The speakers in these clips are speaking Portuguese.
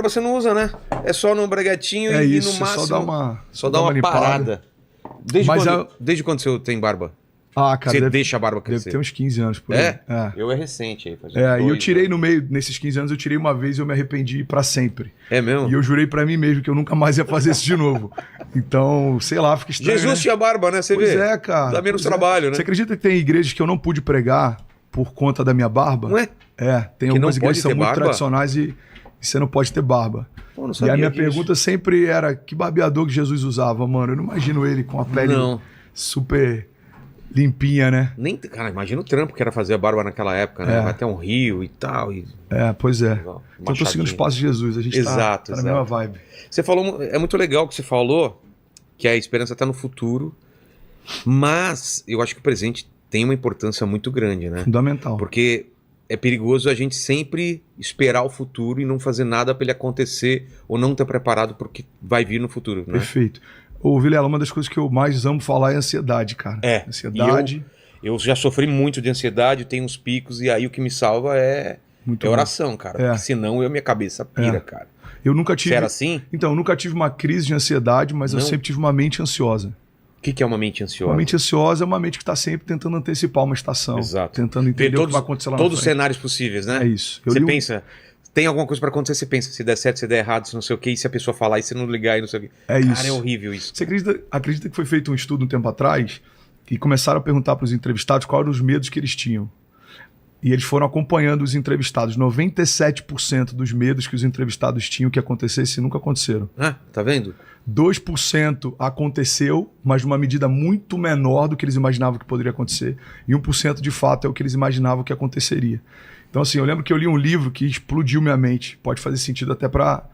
você não usa, né? É só no breguetinho É e isso, no máximo. só dá uma limpada. parada. Desde, Mas desde quando você tem barba? Ah, cara, Você deixa a barba crescer? Deve ter uns 15 anos por aí. É? Eu é recente aí. Faz uns E eu dois, tirei né? no meio, nesses 15 anos, eu tirei uma vez e eu me arrependi pra sempre. É mesmo? E eu jurei pra mim mesmo que eu nunca mais ia fazer isso de novo. Então, sei lá, fica estranho, Jesus né? tinha barba, né? Você Pois vê? é, cara. Dá menos Pois é. trabalho, né? Você acredita que tem igrejas que eu não pude pregar por conta da minha barba? Não é? Tem Que algumas não pode igrejas que são ter muito barba? tradicionais e você não pode ter barba. Pô, não E sabia a minha disso. pergunta sempre era, que barbeador que Jesus usava, mano? Eu não imagino ele com a pele Não. super limpinha, né? Nem, cara, imagina o trampo que era fazer a barba naquela época, né? Vai até um rio e tal. Pois é. Uma Então eu tô seguindo os machadinha. passos de Jesus. A gente Exato, tá na mesma vibe. Você falou, é muito legal o que você falou, que a esperança está no futuro, mas eu acho que o presente tem uma importância muito grande, né? Fundamental. Porque é perigoso a gente sempre esperar o futuro e não fazer nada para ele acontecer ou não estar preparado para o que vai vir no futuro, né? Perfeito. Ô, Vilela, uma das coisas que eu mais amo falar é ansiedade, cara. Ansiedade. Eu já sofri muito de ansiedade, tenho uns picos, e aí o que me salva é oração, cara. Porque senão minha cabeça pira, cara. Eu nunca tive. Você era assim? Então, eu nunca tive uma crise de ansiedade, mas eu sempre tive uma mente ansiosa. O que é uma mente ansiosa? Uma mente ansiosa é uma mente que está sempre tentando antecipar uma estação. Exato. Tentando entender o que vai acontecer lá na frente. Todos os cenários possíveis, né? É isso. Você pensa, tem alguma coisa para acontecer, você pensa, se der certo, se der errado, se não sei o quê, e se a pessoa falar e se não ligar e não sei o quê. É Cara, isso. é horrível isso. Você acredita que foi feito um estudo um tempo atrás e começaram a perguntar para os entrevistados quais eram os medos que eles tinham? E eles foram acompanhando os entrevistados. 97% dos medos que os entrevistados tinham que acontecesse nunca aconteceram. Ah, tá vendo? 2% aconteceu, mas de uma medida muito menor do que eles imaginavam que poderia acontecer. E 1% de fato é o que eles imaginavam que aconteceria. Então, assim, eu lembro que eu li um livro que explodiu minha mente. Pode fazer sentido até para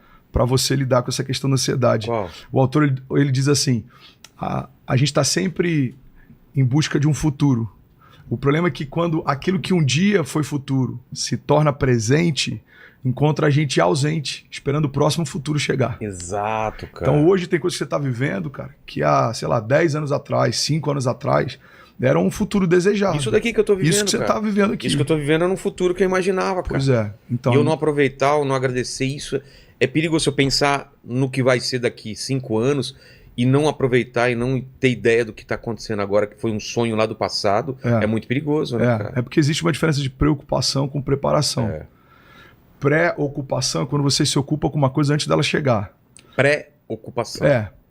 você lidar com essa questão da ansiedade. Qual? O autor ele diz assim: a gente está sempre em busca de um futuro. O problema é que quando aquilo que um dia foi futuro se torna presente, encontra a gente ausente, esperando o próximo futuro chegar. Exato, cara. Então hoje tem coisas que você está vivendo, cara, que há, sei lá, 10 anos atrás, 5 anos atrás, era um futuro desejado. Isso daqui que eu tô vivendo, Isso que você está vivendo aqui. Isso que eu tô vivendo é um futuro que eu imaginava, cara. Pois é. Então, E eu não aproveitar, ou não agradecer isso. É perigoso eu pensar no que vai ser daqui 5 anos e não aproveitar e não ter ideia do que está acontecendo agora, que foi um sonho lá do passado. É muito perigoso, né, cara? É porque existe uma diferença de preocupação com preparação. Pré-ocupação é quando você se ocupa com uma coisa antes dela chegar. Pré-ocupação.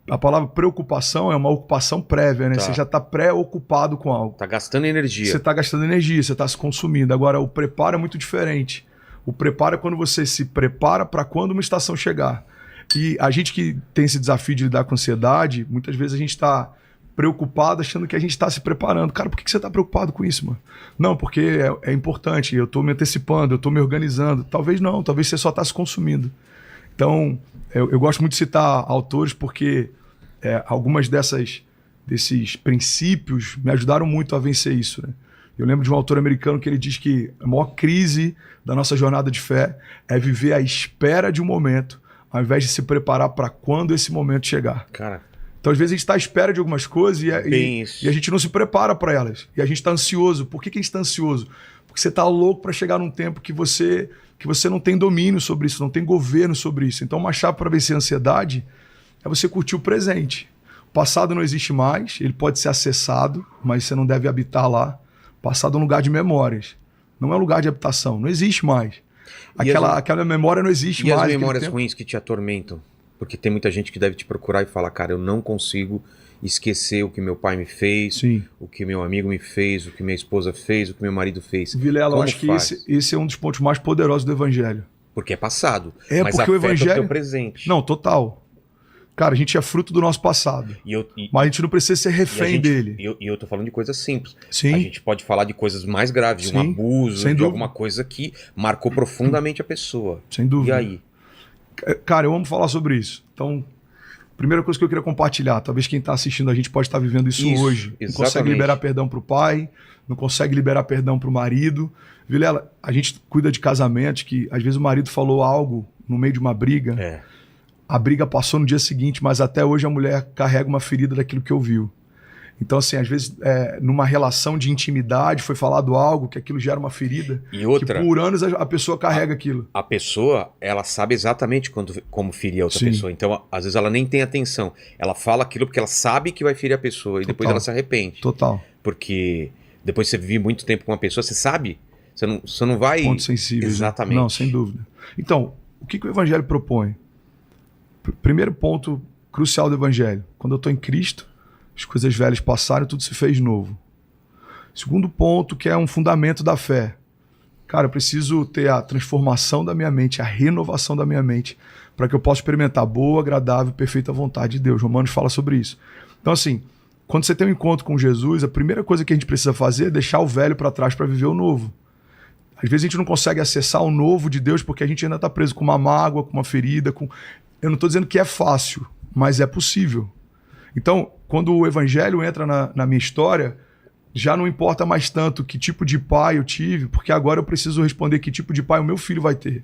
A palavra preocupação é uma ocupação prévia, né? Tá. Você já está pré-ocupado com algo. Tá gastando energia. Você está gastando energia, você está se consumindo. Agora, o preparo é muito diferente. O preparo é quando você se prepara para quando uma estação chegar. E a gente que tem esse desafio de lidar com ansiedade, muitas vezes a gente está preocupado achando que a gente está se preparando. Cara, por que você está preocupado com isso, mano? Não, porque é importante, eu estou me antecipando, eu estou me organizando. Talvez não, talvez você só está se consumindo. Então, eu gosto muito de citar autores porque algumas desses princípios me ajudaram muito a vencer isso, né? Eu lembro de um autor americano que ele diz que a maior crise da nossa jornada de fé é viver à espera de um momento, ao invés de se preparar para quando esse momento chegar. Cara. Então, às vezes, a gente está à espera de algumas coisas e a gente não se prepara para elas. E a gente está ansioso. Por que a gente está ansioso? Porque você está louco para chegar num tempo que você não tem domínio sobre isso, não tem governo sobre isso. Então, uma chave para vencer a ansiedade é você curtir o presente. O passado não existe mais, ele pode ser acessado, mas você não deve habitar lá. O passado é um lugar de memórias, não é um lugar de habitação, não existe mais. Aquela memória não existe mais. E as memórias ruins que te atormentam? Porque tem muita gente que deve te procurar e falar, cara, eu não consigo esquecer o que meu pai me fez, o que meu amigo me fez, o que minha esposa fez, o que meu marido fez. Vilela, eu acho que esse é um dos pontos mais poderosos do Evangelho. Porque é passado, mas porque o Evangelho... o teu presente. Não, total. Cara, a gente é fruto do nosso passado. Mas a gente não precisa ser refém dele. E eu tô falando de coisas simples. Sim. A gente pode falar de coisas mais graves, de um abuso, de alguma coisa que marcou profundamente a pessoa. Sem dúvida. E aí? Cara, eu amo falar sobre isso. Então, primeira coisa que eu queria compartilhar, talvez quem está assistindo a gente pode estar vivendo isso hoje. Exatamente. Não consegue liberar perdão para o pai, não consegue liberar perdão para o marido. Vilela, a gente cuida de casamentos que às vezes o marido falou algo no meio de uma briga, a briga passou no dia seguinte, mas até hoje a mulher carrega uma ferida daquilo que ouviu. Então, assim, às vezes, numa relação de intimidade, foi falado algo que aquilo gera uma ferida. E outra, que por anos a pessoa carrega aquilo. A pessoa, ela sabe exatamente como ferir a outra pessoa. Então, às vezes, ela nem tem atenção. Ela fala aquilo porque ela sabe que vai ferir a pessoa. E depois ela se arrepende. Total. Porque depois você vive muito tempo com uma pessoa, você sabe. Você não vai... Pontos sensíveis. Exatamente. Não, sem dúvida. Então, o que o Evangelho propõe? Primeiro ponto crucial do Evangelho. Quando eu estou em Cristo, as coisas velhas passaram, tudo se fez novo. Segundo ponto, que é um fundamento da fé. Cara, eu preciso ter a transformação da minha mente, a renovação da minha mente, para que eu possa experimentar a boa, agradável e perfeita vontade de Deus. Romanos fala sobre isso. Então, assim, quando você tem um encontro com Jesus, a primeira coisa que a gente precisa fazer é deixar o velho para trás para viver o novo. Às vezes a gente não consegue acessar o novo de Deus porque a gente ainda está preso com uma mágoa, com uma ferida. Eu não estou dizendo que é fácil, mas é possível. Então, quando o Evangelho entra na minha história, já não importa mais tanto que tipo de pai eu tive, porque agora eu preciso responder que tipo de pai o meu filho vai ter.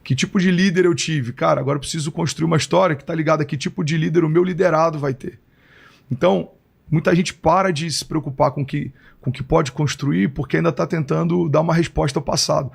Que tipo de líder eu tive. Cara, agora eu preciso construir uma história que está ligada a que tipo de líder o meu liderado vai ter. Então, muita gente para de se preocupar com o que pode construir porque ainda está tentando dar uma resposta ao passado.